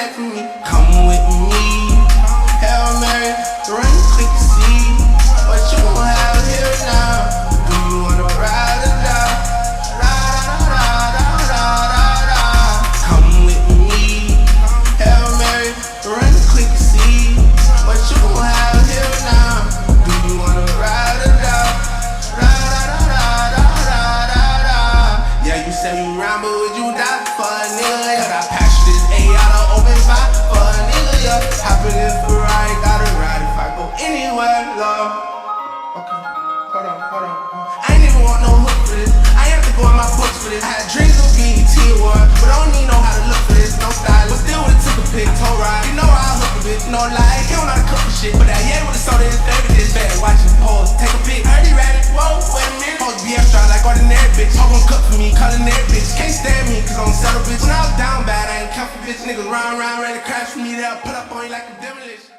back for me. Come with me. Hail Mary, run quick to see what you gon' have here now. Do you wanna ride or die? Come with me. Hail Mary, run quick to see what you gon' have here now. Do you wanna ride or die? Yeah, you say you rhyme, but would you die for a nigga? Yeah, I patched this A out of open five for a nigga, yeah. Hopping in Ferrari, gotta ride if I go anywhere, love. Okay, hold on. I ain't even want no hook for this. I ain't have to go in my books for this. I had dreams of being T1, but I don't even know how to look for this. No style, but still would've took a pic, toe ride. You know how I hook a bitch, no lie. He don't know how to cook for shit, but that yeah would've sold his favorite dish. Bad watching pose, take a pic. Heard he ratted, whoa, wait a minute. Pose be extra like ordinary bitch. All gon' cook for me, culinary bitch. Can't stand me, cause I'm settle bitch. When I was down bad, I ain't come for bitch. Niggas round, ready to crash for me. They'll put up on you like a demolition.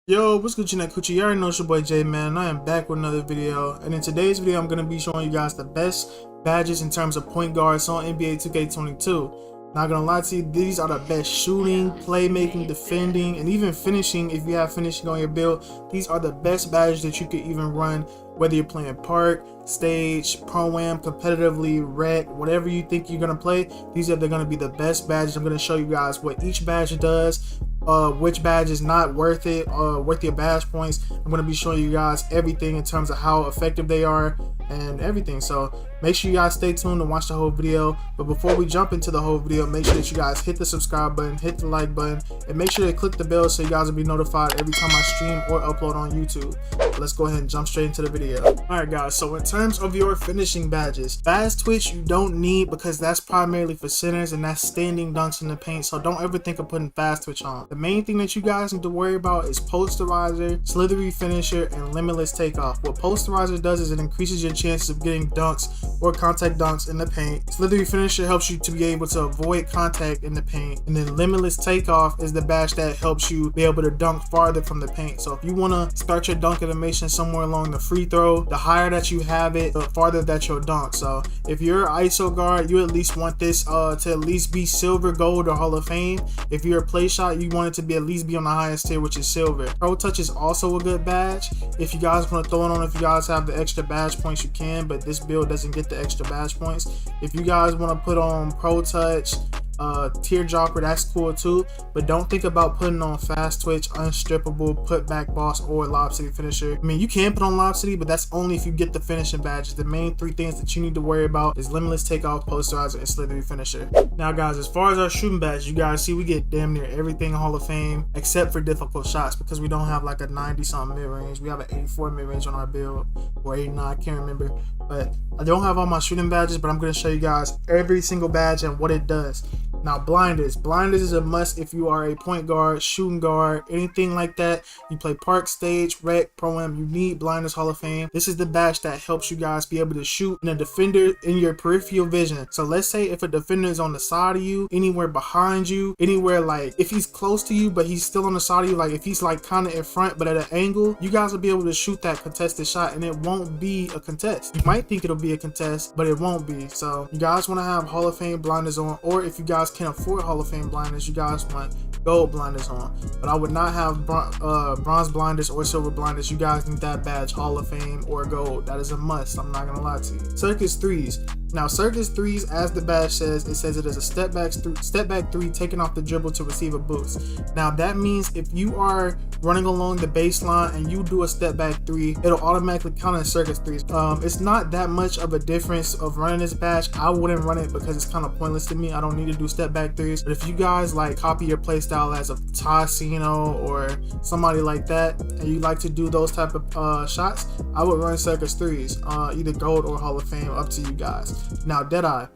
Yo, what's good, Coochie? You already know it's your boy J, man. I am back with another video, and in today's video, I'm gonna be showing you guys the best badges in terms of point guards on NBA 2K22. Not gonna lie to you, these are the best shooting, playmaking, defending, and even finishing. If you have finishing on your build, these are the best badges that you could even run, whether you're playing park, stage, pro-am, competitively, rec, whatever you think you're gonna play. These are gonna be the best badges. I'm gonna show you guys what each badge does, which badge is not worth it, worth your badge points. I'm going to be showing you guys everything in terms of how effective they are and everything. So make sure you guys stay tuned and watch the whole video. But before we jump into the whole video, make sure that you guys hit the subscribe button, hit the like button, and make sure to click the bell so you guys will be notified every time I stream or upload on YouTube. Let's go ahead and jump straight into the video. Alright guys, so in terms of your finishing badges, fast twitch you don't need because that's primarily for centers and that's standing dunks in the paint, so don't ever think of putting fast twitch on. The main thing that you guys need to worry about is posterizer, slithery finisher, and limitless takeoff. What posterizer does is it increases your chances of getting dunks or contact dunks in the paint. Slithery finisher helps you to be able to avoid contact in the paint, and then limitless takeoff is the badge that helps you be able to dunk farther from the paint. So if you want to start your dunk animation somewhere along the free throw, the higher that you have it, the farther that you'll dunk. So if you're an ISO guard, you at least want this to at least be silver, gold, or Hall of Fame. If you're a play shot, you want it to be at least be on the highest tier, which is silver. Pro touch is also a good badge. If you guys want to throw it on, if you guys have the extra badge points, you can, but this build doesn't get the extra badge points. If you guys want to put on pro touch, teardropper, that's cool too, but don't think about putting on fast twitch, unstrippable, putback boss, or lob city finisher. I mean, you can put on lob city, but that's only if you get the finishing badges. The main three things that you need to worry about is limitless takeoff, posterizer, and slithery finisher. Now guys, as far as our shooting badge, you guys see we get damn near everything Hall of Fame except for difficult shots, because we don't have like a 90 something mid-range. We have an 84 mid-range on our build, or 89, I can't remember. But I don't have all my shooting badges, but I'm going to show you guys every single badge and what it does. Now blinders is a must if you are a point guard, shooting guard, anything like that. You play park, stage, rec, pro-am, you need blinders Hall of Fame. This is the badge that helps you guys be able to shoot and a defender in your peripheral vision. So let's say if a defender is on the side of you, anywhere behind you, anywhere, like if he's close to you but he's still on the side of you, like if he's like kind of in front but at an angle, you guys will be able to shoot that contested shot and it won't be a contest. You might think it'll be a contest, but it won't be. So you guys want to have Hall of Fame blinders on, or if you guys can afford Hall of Fame blinders, you guys want gold blinders on. But I would not have bronze blinders or silver blinders. You guys need that badge, Hall of Fame or gold. That is a must, I'm not gonna lie to you. Circus threes. Now circus threes, as the badge says, it says it is a step back three taken off the dribble to receive a boost. Now that means if you are running along the baseline and you do a step back three, it'll automatically count as circus threes. It's not that much of a difference of running this badge. I wouldn't run it because it's kind of pointless to me. I don't need to do step back threes. But if you guys like copy your play style as a Tassino or somebody like that, and you like to do those type of shots, I would run circus threes, either gold or Hall of Fame, up to you guys. Now Deadeye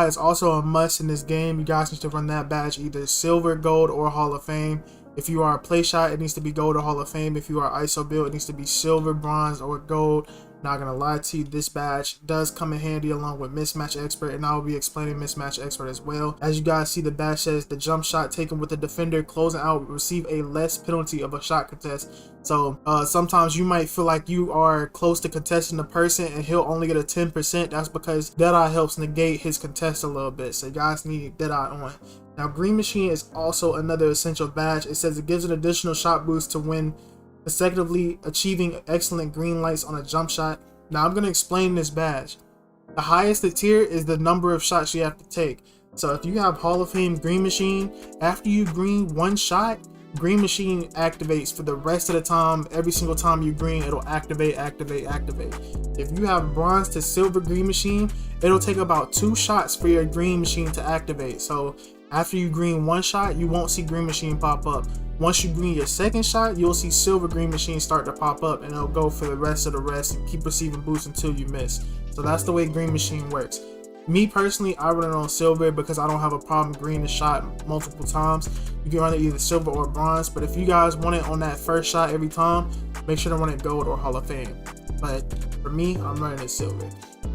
is also a must in this game. You guys need to run that badge either silver, gold, or Hall of Fame. If you are a play shot, it needs to be gold or Hall of Fame. If you are ISO build, it needs to be silver, bronze, or gold. Not gonna lie to you, this badge does come in handy along with Mismatch Expert, and I will be explaining Mismatch Expert as well. As you guys see, the badge says the jump shot taken with the defender closing out will receive a less penalty of a shot contest. So sometimes you might feel like you are close to contesting the person and he'll only get a 10%. That's because Deadeye helps negate his contest a little bit. So you guys need Deadeye on. Now, Green Machine is also another essential badge. It says it gives an additional shot boost to win consecutively, achieving excellent green lights on a jump shot. Now, I'm going to explain this badge. The highest the tier is the number of shots you have to take. So if you have Hall of Fame Green Machine, after you green one shot, Green Machine activates for the rest of the time. Every single time you green, it'll activate. If you have Bronze to Silver Green Machine, it'll take about 2 shots for your Green Machine to activate. So after you green one shot, you won't see Green Machine pop up. Once you green your second shot, you'll see Silver Green Machine start to pop up, and it'll go for the rest of the rest and keep receiving boosts until you miss. So that's the way Green Machine works. Me personally, I run it on Silver because I don't have a problem greening the shot multiple times. You can run it either Silver or Bronze, but if you guys want it on that first shot every time, make sure to run it Gold or Hall of Fame. But for me, I'm running it Silver.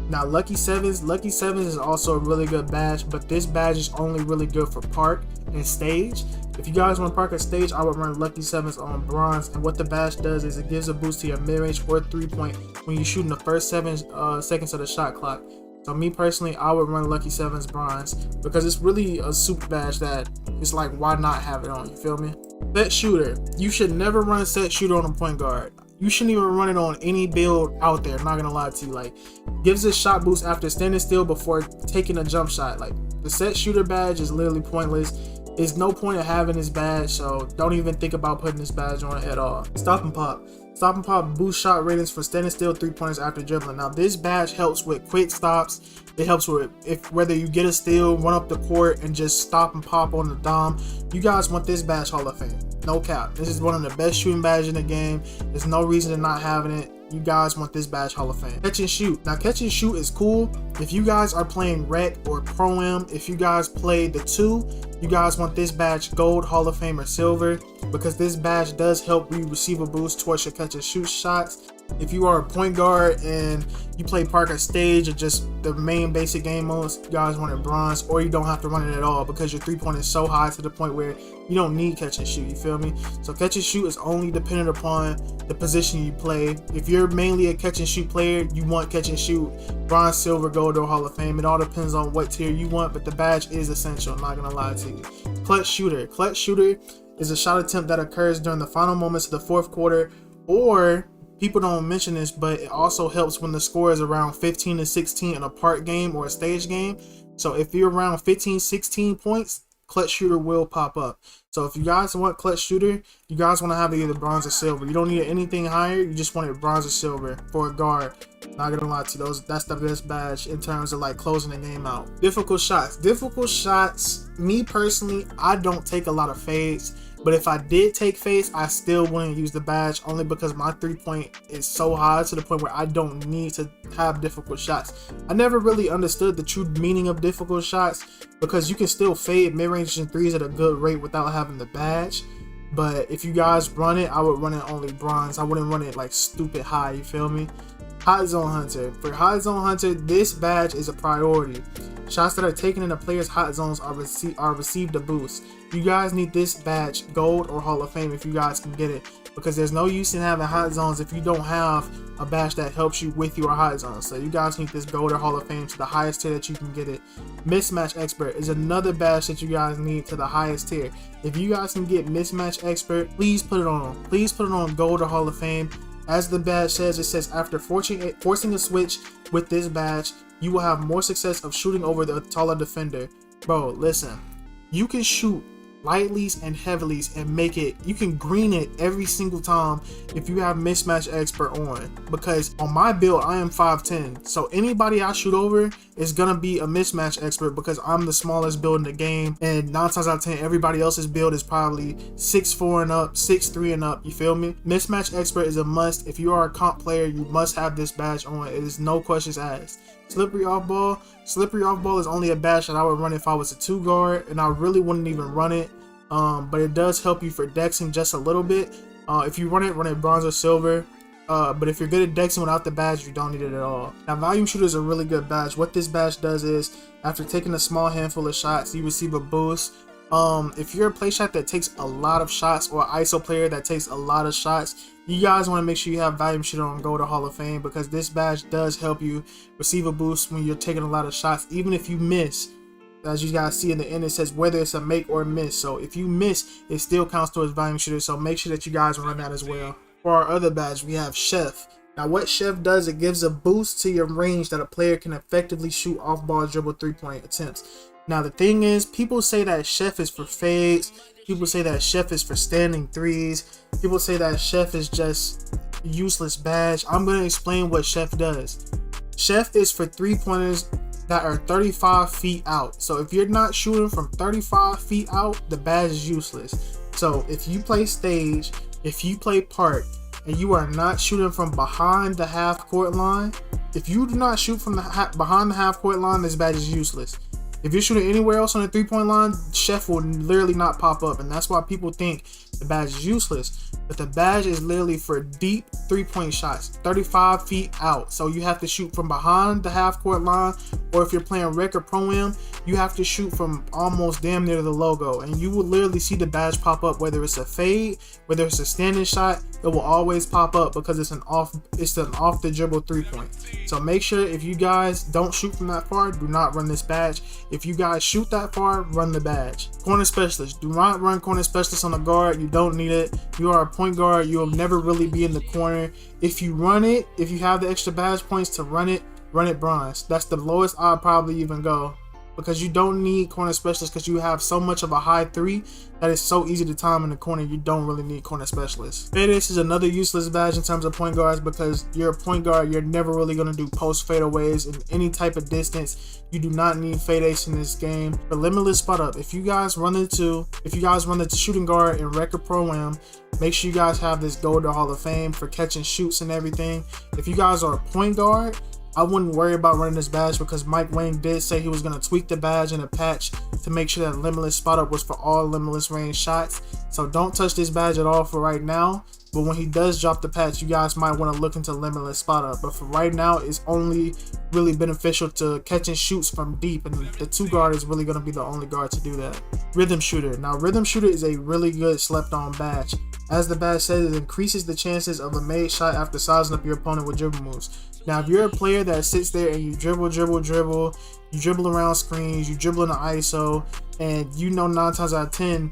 Now, Lucky Sevens is also a really good badge, but this badge is only really good for park and stage. If you guys want to park a stage, I would run Lucky Sevens on Bronze, and what the badge does is it gives a boost to your mid-range or 3-point when you shoot in the first 7 seconds of the shot clock. So me personally, I would run Lucky Sevens Bronze because it's really a super badge that it's like, why not have it on, you feel me? Set Shooter. You should never run Set Shooter on a point guard. You shouldn't even run it on any build out there, not gonna lie to you. Like, gives a shot boost after standing still before taking a jump shot. Like, the Set Shooter badge is literally pointless. There's no point of having this badge, so don't even think about putting this badge on at all. Stop and Pop. Stop and Pop boost shot ratings for standing still 3-pointers after dribbling. Now, this badge helps with quick stops. It helps with whether you get a steal, run up the court, and just stop and pop on the dom. You guys want this badge Hall of Fame. No cap. This is one of the best shooting badges in the game. There's no reason to not having it. You guys want this badge Hall of Fame. Catch and Shoot. Now, Catch and Shoot is cool if you guys are playing Rec or Pro-Am. If you guys play the 2, you guys want this badge Gold, Hall of Fame, or Silver, because this badge does help you receive a boost towards your catch and shoot shots. If you are a point guard and you play park or stage or just the main basic game modes, you guys want it Bronze, or you don't have to run it at all because your 3-point is so high to the point where you don't need catch and shoot, you feel me? So catch and shoot is only dependent upon the position you play. If you're mainly a catch and shoot player, you want catch and shoot Bronze, Silver, Gold, or Hall of Fame. It all depends on what tier you want, but the badge is essential, I'm not gonna lie to you. Clutch Shooter. Clutch Shooter is a shot attempt that occurs during the final moments of the 4th quarter, or people don't mention this, but it also helps when the score is around 15 to 16 in a park game or a stage game. So if you're around 15-16 points, Clutch Shooter will pop up. So if you guys want Clutch Shooter, you guys want to have it either Bronze or Silver. You don't need anything higher, you just want it Bronze or Silver for a guard. Not gonna lie to you, that's the best badge in terms of like closing the game out. Difficult shots. Difficult shots, me personally, I don't take a lot of fades. But if I did take fades, I still wouldn't use the badge, only because my 3-point is so high to the point where I don't need to have difficult shots. I never really understood the true meaning of difficult shots because you can still fade mid-range and 3s at a good rate without having the badge. But if you guys run it, I would run it only Bronze. I wouldn't run it like stupid high, you feel me? Hot Zone Hunter. For Hot Zone Hunter, this badge is a priority. Shots that are taken in the player's hot zones are received a boost. You guys need this badge Gold or Hall of Fame if you guys can get it, because there's no use in having hot zones if you don't have a badge that helps you with your hot zones. So you guys need this Gold or Hall of Fame to the highest tier that you can get it. Mismatch Expert is another badge that you guys need to the highest tier. If you guys can get Mismatch Expert, please put it on. Please put it on Gold or Hall of Fame. As the badge says, it says after forcing a switch with this badge, you will have more success of shooting over the taller defender. Bro, listen, you can shoot lightlies and heavilies and make it, you can green it every single time if you have Mismatch Expert on, because on my build I am 5'10", so anybody I shoot over is gonna be a Mismatch Expert because I'm the smallest build in the game, and 9 times out of 10 everybody else's build is probably 6'4" and up, 6'3" and up, you feel me? Mismatch Expert is a must. If you are a comp player, you must have this badge on. It is no questions asked. Slippery Off Ball. Slippery Off Ball is only a badge that I would run if I was a 2 guard, and I really wouldn't even run it. But it does help you for dexing just a little bit. If you run it Bronze or Silver. but if you're good at dexing without the badge, you don't need it at all. Now, volume shooter is a really good badge. What this badge does is, after taking a small handful of shots, you receive a boost. If you're a play shot that takes a lot of shots, or an ISO player that takes a lot of shots, you guys want to make sure you have volume shooter on Go to Hall of Fame, because this badge does help you receive a boost when you're taking a lot of shots, even if you miss. As you guys see in the end, it says whether it's a make or a miss. So if you miss, it still counts towards volume shooter. So make sure that you guys run that as well. For our other badge, we have Chef. Now what Chef does, it gives a boost to your range that a player can effectively shoot off ball dribble 3-point attempts. Now the thing is, people say that Chef is for fades. People say that Chef is for standing threes. People say that Chef is just a useless badge. I'm going to explain what Chef does. Chef is for 3-pointers that are 35 feet out. So if you're not shooting from 35 feet out, the badge is useless. So if you play stage, if you play park, and you are not shooting from behind the half court line, if you do not shoot from behind the half court line, this badge is useless. If you're shooting anywhere else on the 3-point line, Chef will literally not pop up, and that's why people think the badge is useless. But the badge is literally for deep 3-point shots, 35 feet out. So you have to shoot from behind the half court line, or if you're playing rec or pro-am, you have to shoot from almost damn near the logo, and you will literally see the badge pop up. Whether it's a fade, whether it's a standing shot, it will always pop up because it's an off the dribble 3-point. So make sure, if you guys don't shoot from that far, do not run this badge. If you guys shoot that far, run the badge. Corner specialist, do not run corner specialist on the guard. You don't need it. You are a point guard, you will never really be in the corner. If you run it, if you have the extra badge points to run it bronze. That's the lowest I'll probably even go, because you don't need corner specialist, because you have so much of a high 3 that it's so easy to time in the corner. You don't really need corner specialist. Fade ace is another useless badge in terms of point guards, because you're a point guard, you're never really going to do post fadeaways in any type of distance. You do not need fade ace in this game. For limitless spot up, if you guys run the shooting guard in rec or pro-am, make sure you guys have this Go to Hall of Fame for catching shoots and everything. If you guys are a point guard, I wouldn't worry about running this badge, because Mike Wang did say he was going to tweak the badge in a patch to make sure that limitless spot up was for all limitless range shots. So don't touch this badge at all for right now. But when he does drop the patch, you guys might want to look into limitless spot up. But for right now, it's only really beneficial to catching shoots from deep, and the 2 guard is really going to be the only guard to do that. Rhythm shooter. Now rhythm shooter is a really good slept on badge. As the badge says, it increases the chances of a made shot after sizing up your opponent with dribble moves. Now if you're a player that sits there and you dribble, you dribble around screens, you dribble in the ISO, and you know 9 times out of 10,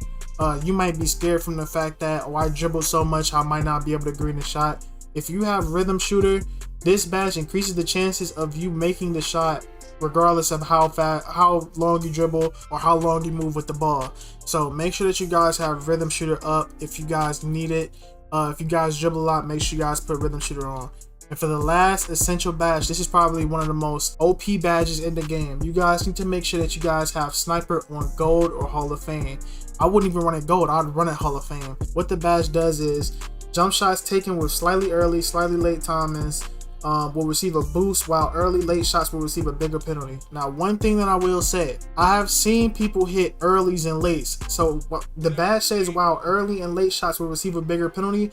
you might be scared from the fact that, oh, I dribble so much, I might not be able to green the shot. If you have rhythm shooter, this badge increases the chances of you making the shot regardless of how long you dribble or how long you move with the ball. So make sure that you guys have rhythm shooter up if you guys need it. If you guys dribble a lot, make sure you guys put rhythm shooter on. And for the last essential badge, this is probably one of the most OP badges in the game. You guys need to make sure that you guys have sniper on gold or Hall of Fame. I wouldn't even run it gold, I'd run it Hall of Fame. What the badge does is, jump shots taken with slightly early, slightly late timings will receive a boost, while early late shots will receive a bigger penalty. Now one thing that I will say, I have seen people hit earlys and lates. So what the badge says, while early and late shots will receive a bigger penalty,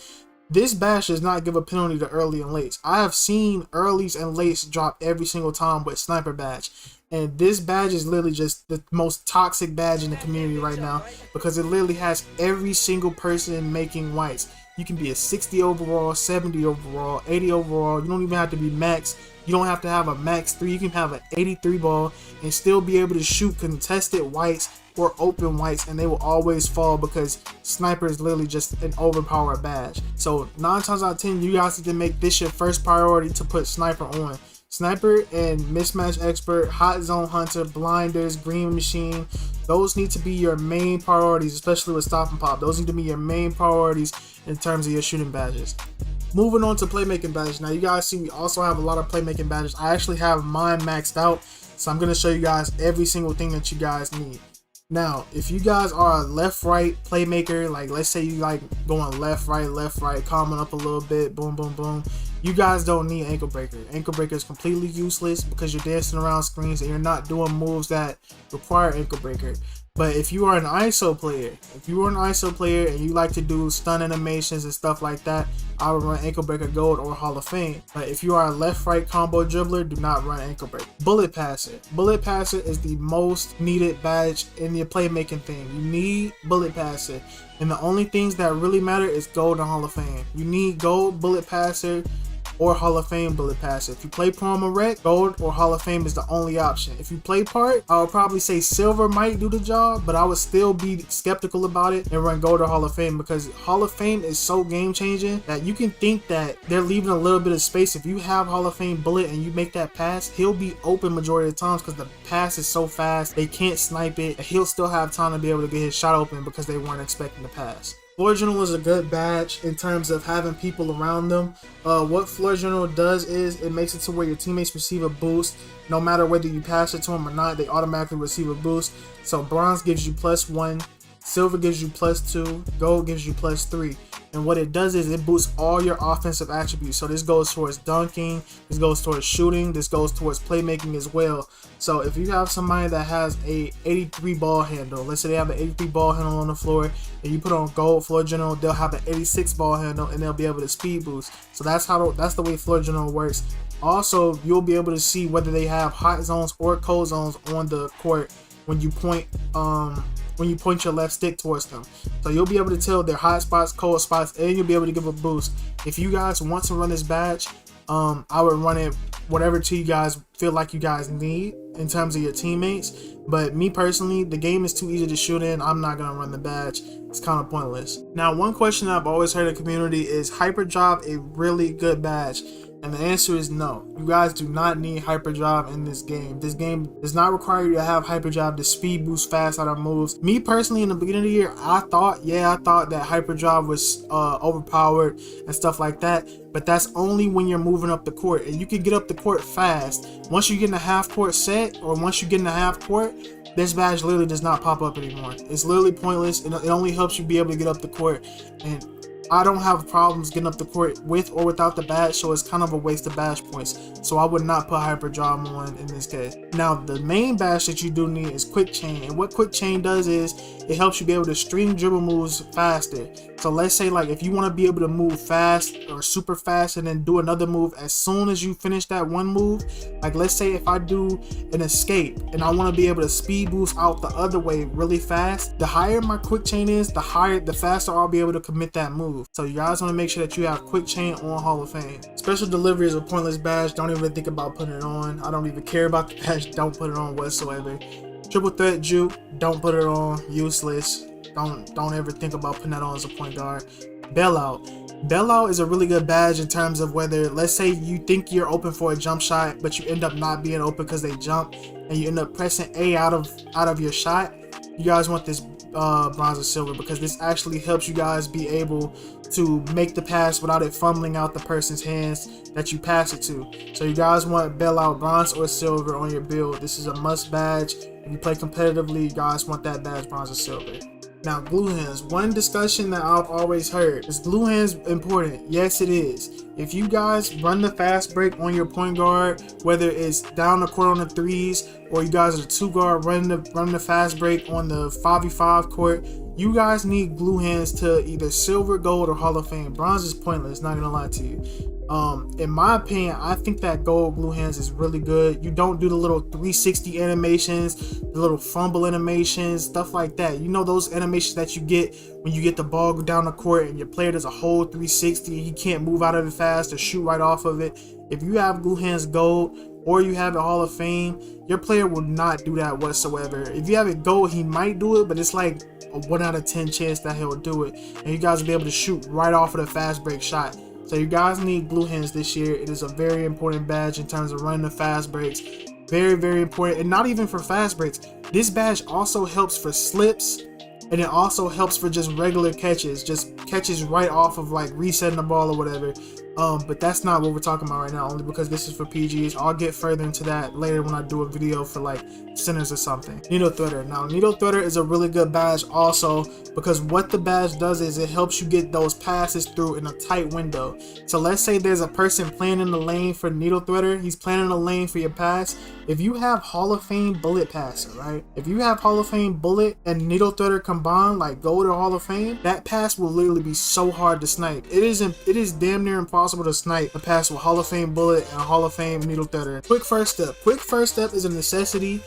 this badge does not give a penalty to early and lates. I have seen earlys and lates drop every single time with sniper badge. And this badge is literally just the most toxic badge in the community right now, because it literally has every single person making whites. You can be a 60 overall, 70 overall, 80 overall. You don't even have to be max. You don't have to have a max 3. You can have an 83 ball and still be able to shoot contested whites or open whites, and they will always fall, because sniper is literally just an overpowered badge. So 9 times out of 10, you guys need to make this your first priority to put sniper on. Sniper and mismatch expert, hot zone hunter, blinders, green machine, those need to be your main priorities, especially with stop and pop. Those need to be your main priorities in terms of your shooting badges. Moving on to playmaking badges. Now you guys see we also have a lot of playmaking badges. I actually have mine maxed out, so I'm going to show you guys every single thing that you guys need. Now, if you guys are a left-right playmaker, like let's say you like going left-right, calming up a little bit, boom, boom, boom, you guys don't need ankle breaker. Ankle breaker is completely useless because you're dancing around screens and you're not doing moves that require ankle breaker. But if you are an ISO player, and you like to do stun animations and stuff like that, I would run Ankle Breaker Gold or Hall of Fame. But if you are a left-right combo dribbler, do not run Ankle Breaker. Bullet Passer. Bullet Passer is the most needed badge in your playmaking thing. You need Bullet Passer. And the only things that really matter is Gold and Hall of Fame. You need Gold, Bullet Passer, or Hall of Fame Bullet Passer. If you play Prom or Rec, Gold or Hall of Fame is the only option. If you play Part, I would probably say Silver might do the job, but I would still be skeptical about it and run Gold or Hall of Fame, because Hall of Fame is so game changing that you can think that they're leaving a little bit of space. If you have Hall of Fame Bullet and you make that pass, he'll be open majority of the times because the pass is so fast, they can't snipe it, and he'll still have time to be able to get his shot open because they weren't expecting the pass. Floor General is a good badge in terms of having people around them. What Floor General does is it makes it to where your teammates receive a boost. No matter whether you pass it to them or not, they automatically receive a boost. So Bronze gives you +1, Silver gives you +2, Gold gives you +3. And what it does is it boosts all your offensive attributes. So this goes towards dunking, this goes towards shooting, this goes towards playmaking as well. So if you have somebody that has a 83 ball handle, let's say they have an 83 ball handle on the floor, and you put on Gold Floor General, they'll have an 86 ball handle and they'll be able to speed boost. So that's the way Floor General works. Also, you'll be able to see whether they have hot zones or cold zones on the court when you point your left stick towards them. So you'll be able to tell their hot spots, cold spots, and you'll be able to give a boost. If you guys want to run this badge, I would run it whatever to you guys feel like you guys need in terms of your teammates. But me personally, the game is too easy to shoot in. I'm not gonna run the badge. It's kind of pointless. Now, one question I've always heard in the community is Hyperdrive a really good badge? And the answer is no. You guys do not need Hyperdrive in this game. This game does not require you to have Hyperdrive to speed boost fast out of moves. Me personally, in the beginning of the year, I thought that Hyperdrive was overpowered and stuff like that. But that's only when you're moving up the court, and you can get up the court fast. Once you get in a half court set, or once you get in a half court, this badge literally does not pop up anymore. It's literally pointless. It only helps you be able to get up the court, and I don't have problems getting up the court with or without the badge, so it's kind of a waste of badge points. So I would not put Hyperdrive on in this case. Now, the main badge that you do need is Quick Chain, and what Quick Chain does is it helps you be able to stream dribble moves faster. So let's say, like, if you want to be able to move fast or super fast and then do another move as soon as you finish that one move, like let's say if I do an escape and I want to be able to speed boost out the other way really fast, the higher my Quick Chain is, the faster I'll be able to commit that move. So you guys want to make sure that you have Quick Chain on Hall of Fame. Special Delivery is a pointless badge. Don't even think about putting it on. I don't even care about the badge. Don't put it on whatsoever. Triple Threat Juke, don't put it on. Useless. Don't ever think about putting that on as a point guard. Bailout. Bailout is a really good badge in terms of whether, let's say you think you're open for a jump shot, but you end up not being open because they jump, and you end up pressing A out of your shot. You guys want this Bronze or Silver, because this actually helps you guys be able to make the pass without it fumbling out the person's hands that you pass it to. So you guys want Bailout Bronze or Silver on your build. This is a must badge. If you play competitively, you guys want that badge, Bronze or Silver. Now, glue hands. One discussion that I've always heard is glue hands important? Yes, it is. If you guys run the fast break on your point guard, whether it's down the court on the threes, or you guys are the two guard running the fast break on the 5v5 court, you guys need glue hands to either Silver, Gold, or Hall of Fame. Bronze is pointless, not gonna lie to you. In my opinion, I think that Gold glue hands is really good. You don't do the little 360 animations, the little fumble animations, stuff like that. You know those animations that you get when you get the ball down the court and your player does a whole 360, he can't move out of it fast or shoot right off of it. If you have glue hands Gold, or you have it Hall of Fame, your player will not do that whatsoever. If you have it Gold, he might do it, but it's like a 1 out of 10 chance that he'll do it, and you guys will be able to shoot right off of the fast break shot. So you guys need glue hands this year. It is a very important badge in terms of running the fast breaks. Very, very important. And not even for fast breaks. This badge also helps for slips, and it also helps for just regular catches. Just catches right off of like resetting the ball or whatever. But that's not what we're talking about right now, only because this is for PGs. I'll get further into that later when I do a video for like centers or something. Needle Threader. Now, Needle Threader is a really good badge also, because what the badge does is it helps you get those passes through in a tight window. So let's say there's a person playing in the lane for Needle Threader. He's playing in the lane for your pass. If you have Hall of Fame Bullet Passer, right? If you have Hall of Fame Bullet and Needle Threader combined, like Gold or Hall of Fame, that pass will literally be so hard to snipe. It is damn near impossible to snipe a pass with Hall of Fame Bullet and Hall of Fame Needle Threader. Quick first step. Quick first step is a necessity.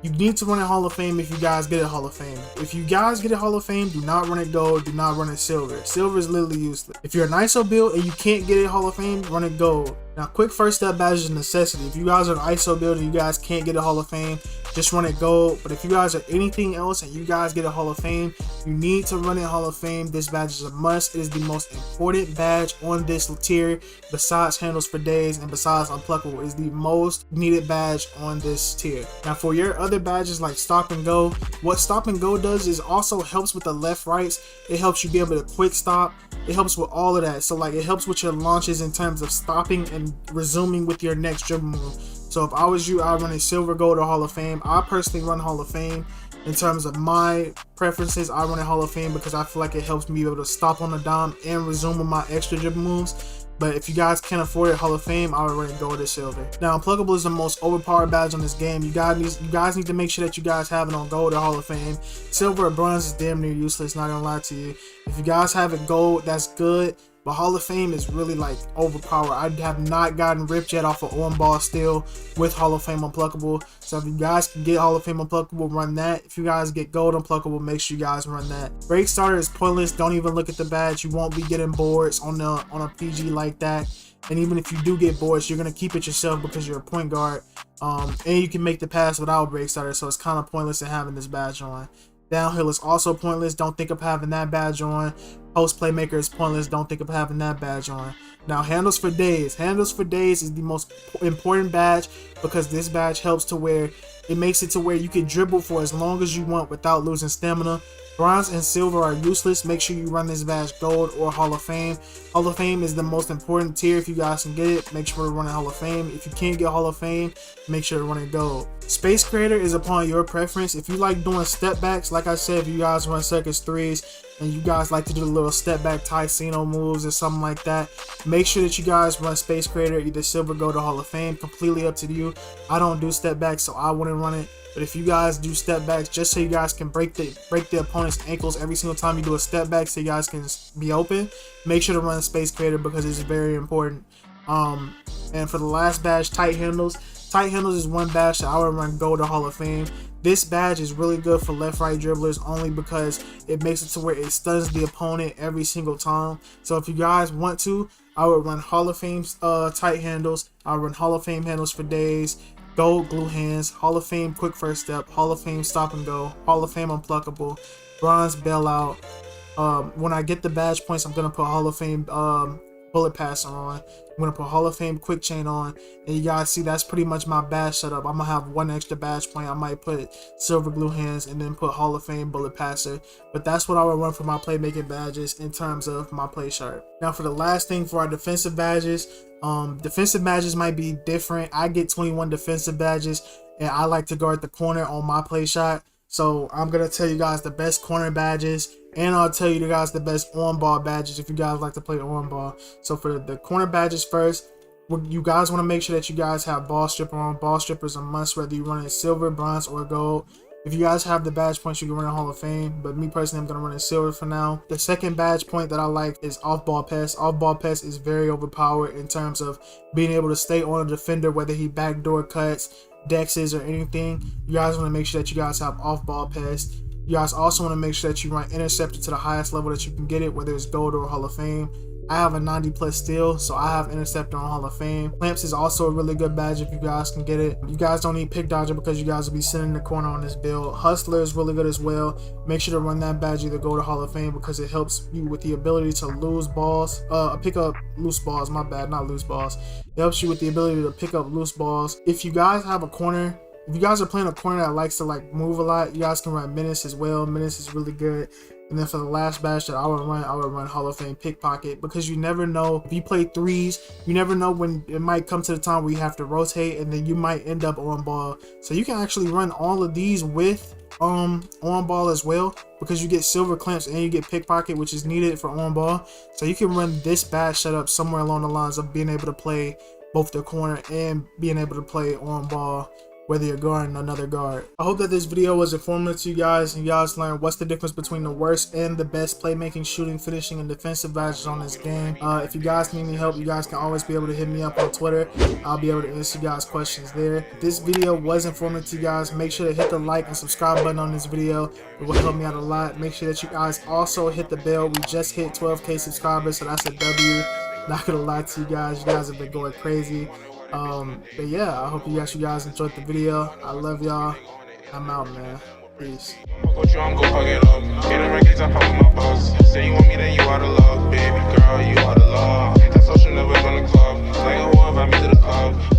You need to run it Hall of Fame if you guys get it Hall of Fame. If you guys get it Hall of Fame, do not run it Gold, do not run it Silver. Silver is literally useless. If you're an ISO build and you can't get it Hall of Fame, run it Gold. Now, quick first step badge is a necessity. If you guys are an ISO build and you guys can't get a Hall of Fame, just run it Gold. But if you guys are anything else and you guys get a Hall of Fame, you need to run it Hall of Fame. This badge is a must. It is the most important badge on this tier, besides Handles for Days and besides Unpluckable. It is the most needed badge on this tier. Now, for your other badges like Stop and Go, what Stop and Go does is also helps with the left rights. It helps you be able to quick stop. It helps with all of that. So like it helps with your launches in terms of stopping and resuming with your next dribble move. So if I was you, I'd run a Silver, Gold, or Hall of Fame. I personally run Hall of Fame. In terms of my preferences, I run a Hall of Fame because I feel like it helps me be able to stop on the dime and resume with my extra dribble moves. But if you guys can't afford it, Hall of Fame, I would run Gold or Silver. Now, Unpluckable is the most overpowered badge on this game. You guys need to make sure that you guys have it on Gold or Hall of Fame. Silver or Bronze is damn near useless, not gonna lie to you. If you guys have it Gold, that's good. But Hall of Fame is really like overpowered. I have not gotten ripped yet off of on ball still with Hall of Fame Unpluckable. So if you guys can get Hall of Fame Unpluckable, run that. If you guys get Gold Unpluckable, make sure you guys run that. Break Starter is pointless. Don't even look at the badge. You won't be getting boards on a PG like that. And even if you do get boards, you're gonna keep it yourself because you're a point guard. And you can make the pass without Break Starter, so it's kind of pointless in having this badge on. Downhill is also pointless. Don't think of having that badge on. Post Playmaker is pointless. Don't think of having that badge on. Now, Handles for Days. Handles for Days is the most important badge because this badge helps to where it makes it to where you can dribble for as long as you want without losing stamina. Bronze and Silver are useless. Make sure you run this badge Gold or Hall of Fame. Hall of Fame is the most important tier. If you guys can get it, make sure to run it Hall of Fame. If you can't get Hall of Fame, make sure to run it Gold. Space Creator is upon your preference. If you like doing step backs, like I said, if you guys run circus threes and you guys like to do the little step back Ticino moves or something like that, make sure that you guys run Space Creator, either Silver, Gold, or Hall of Fame. Completely up to you. I don't do step backs, so I wouldn't run it. But if you guys do step backs, just so you guys can break the opponent's ankles every single time you do a step back, so you guys can be open, make sure to run Space Creator because it's very important. And for the last badge, Tight Handles. Tight Handles is one badge that I would run Gold or Hall of Fame. This badge is really good for left-right dribblers only because it makes it to where it stuns the opponent every single time. So if you guys want to, I would run Hall of Fame Tight Handles. I would run Hall of Fame Handles for Days. Gold Glue Hands, Hall of Fame Quick First Step, Hall of Fame Stop and Go, Hall of Fame Unpluckable, Bronze Bailout. When I get the badge points, I'm going to put Hall of Fame Bullet Passer on. I'm going to put Hall of Fame Quick Chain on. And you guys see that's pretty much my badge setup. I'm going to have one extra badge point. I might put Silver Glue Hands and then put Hall of Fame Bullet Passer. But that's what I would run for my playmaking badges in terms of my play chart. Now for the last thing for our defensive badges. Defensive badges might be different. I get 21 defensive badges and I like to guard the corner on my play shot. So I'm going to tell you guys the best corner badges and I'll tell you guys the best on ball badges if you guys like to play on ball. So for the corner badges first, you guys want to make sure that you guys have ball stripper on. Ball stripper is a must whether you run it Silver, Bronze, or Gold. If you guys have the badge points, you can run a Hall of Fame, but me personally, I'm going to run a Silver for now. The second badge point that I like is Off-Ball Pass. Off-Ball Pass is very overpowered in terms of being able to stay on a defender, whether he backdoor cuts, dexes, or anything. You guys want to make sure that you guys have Off-Ball Pass. You guys also want to make sure that you run Interceptor to the highest level that you can get it, whether it's Gold or Hall of Fame. I have a 90 plus steal, so I have Interceptor on Hall of Fame. Clamps is also a really good badge if you guys can get it. You guys don't need Pick Dodger because you guys will be sitting in the corner on this build. Hustler is really good as well. Make sure to run that badge, either Go to Hall of Fame, because it helps you with the ability to lose balls. Pick up loose balls, my bad, not loose balls. It helps you with the ability to pick up loose balls. If you guys have a corner, if you guys are playing a corner that likes to like move a lot, you guys can run Menace as well. Menace is really good. And then for the last badge that I would run Hall of Fame Pickpocket, because you never know if you play threes, you never know when it might come to the time where you have to rotate, and then you might end up on ball. So you can actually run all of these with on ball as well, because you get silver clamps and you get pickpocket, which is needed for on ball. So you can run this badge setup somewhere along the lines of being able to play both the corner and being able to play on ball, whether you're guarding another guard. I hope that this video was informative to you guys, and you guys learned what's the difference between the worst and the best playmaking, shooting, finishing, and defensive badges on this game. If you guys need any help, you guys can always be able to hit me up on Twitter. I'll be able to answer you guys questions there. If this video was informative to you guys, make sure to hit the like and subscribe button on this video. It will help me out a lot. Make sure that you guys also hit the bell. We just hit 12K subscribers, so that's a W. Not gonna lie to you guys have been going crazy. But yeah, I hope you guys enjoyed the video. I love y'all. I'm out, man. Peace. I'm gon' fuck it up. Get the records, I fuck with my boss. Say you want me, then you out of love. Baby girl, you out of love. That social never gonna club. Like a whore, invite me to the club.